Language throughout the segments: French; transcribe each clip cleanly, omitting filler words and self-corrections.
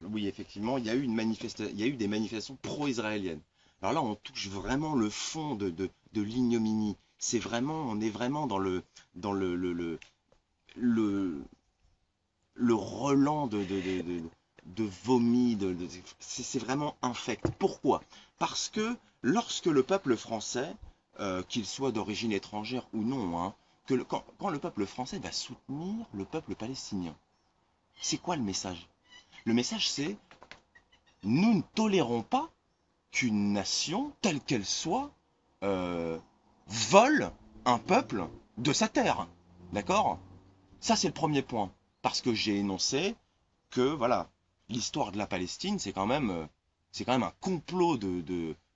Oui, effectivement, il y a eu des manifestations pro-israéliennes. Alors là, on touche vraiment le fond de l'ignominie. On est vraiment dans le, le relent de vomi, c'est vraiment infect. Pourquoi? Parce que lorsque le peuple français, qu'il soit d'origine étrangère ou non, hein, quand le peuple français va soutenir le peuple palestinien, c'est quoi le message? Le message, c'est nous ne tolérons pas qu'une nation, telle qu'elle soit, euh, vole un peuple de sa terre. D'accord? Ça, c'est le premier point. Parce que j'ai énoncé que, voilà, l'histoire de la Palestine, c'est quand même un complot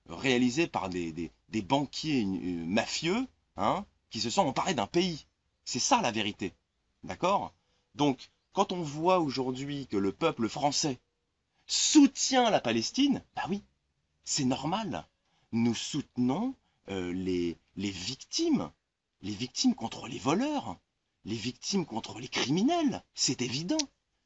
réalisé par des banquiers mafieux, hein, qui se sont emparés d'un pays. C'est ça la vérité. D'accord? Donc, quand on voit aujourd'hui que le peuple français soutient la Palestine, bah oui, c'est normal. Nous soutenons les victimes contre les voleurs, les victimes contre les criminels. C'est évident.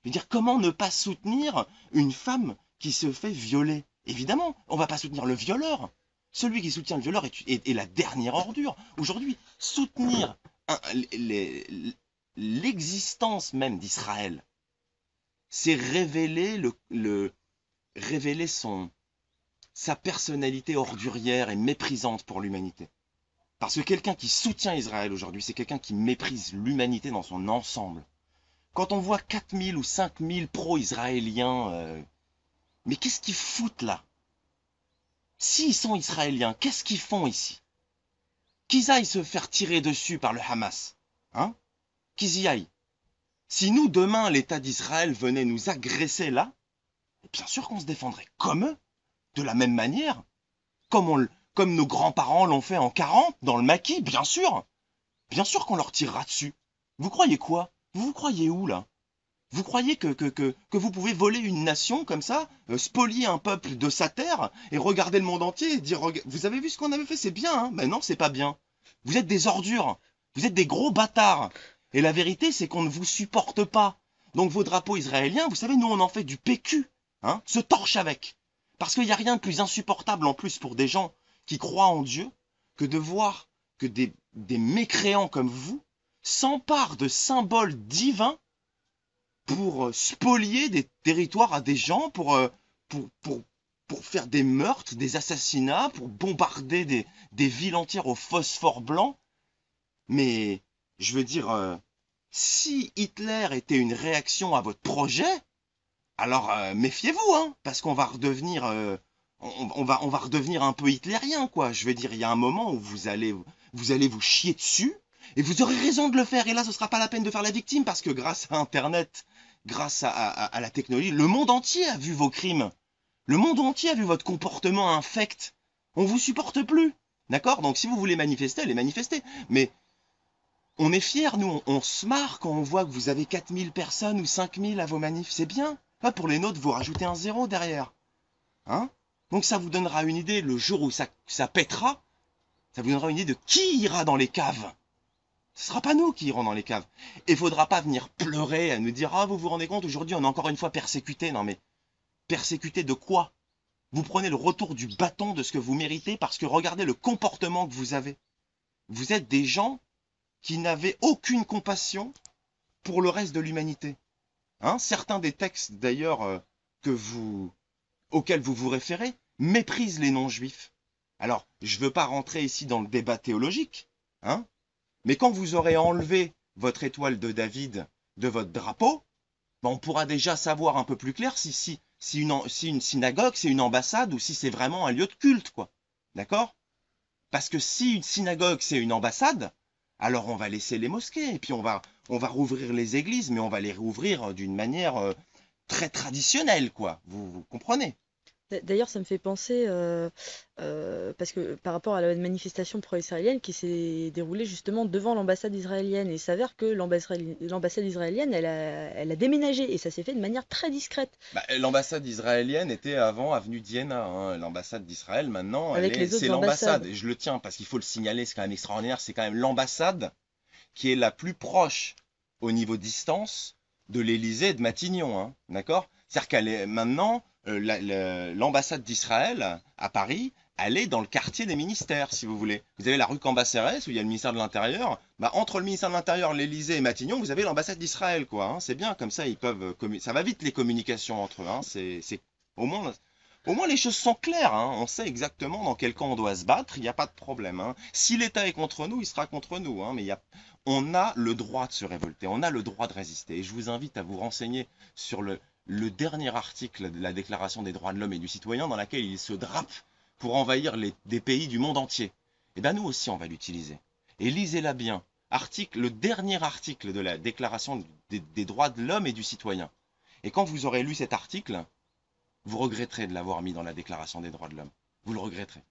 Je veux dire, comment ne pas soutenir une femme qui se fait violer? Évidemment, on ne va pas soutenir le violeur. Celui qui soutient le violeur est la dernière ordure. Aujourd'hui, soutenir l'existence même d'Israël, c'est révéler sa personnalité ordurière et méprisante pour l'humanité. Parce que quelqu'un qui soutient Israël aujourd'hui, c'est quelqu'un qui méprise l'humanité dans son ensemble. Quand on voit 4000 ou 5000 pro-israéliens, mais qu'est-ce qu'ils foutent là? S'ils sont israéliens, qu'est-ce qu'ils font ici? Qu'ils aillent se faire tirer dessus par le Hamas. Hein? Qu'ils y aillent. Si nous, demain, l'État d'Israël venait nous agresser là, bien sûr qu'on se défendrait comme eux, de la même manière. Comme nos grands-parents l'ont fait en 40 dans le maquis, bien sûr. Bien sûr qu'on leur tirera dessus. Vous croyez quoi? Vous croyez où là? Vous croyez que vous pouvez voler une nation comme ça, spolier un peuple de sa terre et regarder le monde entier et dire vous avez vu ce qu'on avait fait, c'est bien, hein? Ben non, c'est pas bien. Vous êtes des ordures. Vous êtes des gros bâtards. Et la vérité, c'est qu'on ne vous supporte pas. Donc vos drapeaux israéliens, vous savez, nous on en fait du PQ, hein, se torche avec. Parce qu'il n'y a rien de plus insupportable en plus pour des gens qui croient en Dieu que de voir que des mécréants comme vous s'emparent de symboles divins pour spolier des territoires à des gens, pour, pour, pour faire des meurtres, des assassinats, pour bombarder des villes entières au phosphore blanc. Mais je veux dire, si Hitler était une réaction à votre projet, alors méfiez-vous, hein, parce qu'on va redevenir, on va redevenir un peu hitlérien, quoi. Je veux dire, il y a un moment où vous allez vous chier dessus, et vous aurez raison de le faire. Et là, ce sera pas la peine de faire la victime, parce que grâce à Internet, grâce à la technologie, le monde entier a vu vos crimes. Le monde entier a vu votre comportement infect. On vous supporte plus. D'accord? Donc si vous voulez manifester, allez manifester. Mais on est fiers, nous, on se marre quand on voit que vous avez 4000 personnes ou 5000 à vos manifs. C'est bien. Pas pour les nôtres, vous rajoutez un zéro derrière. Hein? Donc ça vous donnera une idée, le jour où ça pètera, ça vous donnera une idée de qui ira dans les caves. Ce sera pas nous qui irons dans les caves. Et il faudra pas venir pleurer à nous dire ah vous vous rendez compte aujourd'hui on est encore une fois persécuté. Non mais persécuté de quoi? Vous prenez le retour du bâton de ce que vous méritez parce que regardez le comportement que vous avez. Vous êtes des gens qui n'avaient aucune compassion pour le reste de l'humanité. Hein, certains des textes d'ailleurs que vous auxquels vous vous référez méprisent les non-juifs. Alors, je ne veux pas rentrer ici dans le débat théologique, hein, mais quand vous aurez enlevé votre étoile de David de votre drapeau, ben on pourra déjà savoir un peu plus clair si une synagogue c'est une ambassade ou si c'est vraiment un lieu de culte, quoi. D'accord? Parce que si une synagogue c'est une ambassade, alors on va laisser les mosquées et puis on va rouvrir les églises, mais on va les rouvrir d'une manière très traditionnelle, quoi. Vous comprenez? D'ailleurs, ça me fait penser, parce que par rapport à la manifestation pro-israélienne qui s'est déroulée justement devant l'ambassade israélienne, et il s'avère que l'ambassade israélienne, elle a déménagé, et ça s'est fait de manière très discrète, Bah, l'ambassade israélienne était avant avenue d'Iéna, hein. L'ambassade d'Israël, maintenant, avec les c'est autres l'ambassade. ambassades. Et je le tiens parce qu'il faut le signaler, c'est quand même extraordinaire. C'est quand même l'ambassade qui est la plus proche au niveau distance de l'Élysée et de Matignon, hein. D'accord? C'est-à-dire qu'elle est maintenant, l'ambassade d'Israël à Paris, elle est dans le quartier des ministères, si vous voulez. Vous avez la rue Cambacérès, où il y a le ministère de l'Intérieur. Bah, entre le ministère de l'Intérieur, l'Élysée et Matignon, vous avez l'ambassade d'Israël, quoi. Hein. C'est bien, comme ça, ils peuvent ça va vite les communications entre eux. Hein. Au moins, au moins les choses sont claires. Hein. On sait exactement dans quel camp on doit se battre. Il n'y a pas de problème. Hein. Si l'État est contre nous, il sera contre nous. Hein. Mais on a le droit de se révolter. On a le droit de résister. Et je vous invite à vous renseigner sur le dernier article de la Déclaration des droits de l'homme et du citoyen dans laquelle il se drape pour envahir des pays du monde entier. Et bien nous aussi, on va l'utiliser. Et lisez-la bien. Le dernier article de la Déclaration des droits de l'homme et du citoyen. Et quand vous aurez lu cet article, vous regretterez de l'avoir mis dans la Déclaration des droits de l'homme. Vous le regretterez.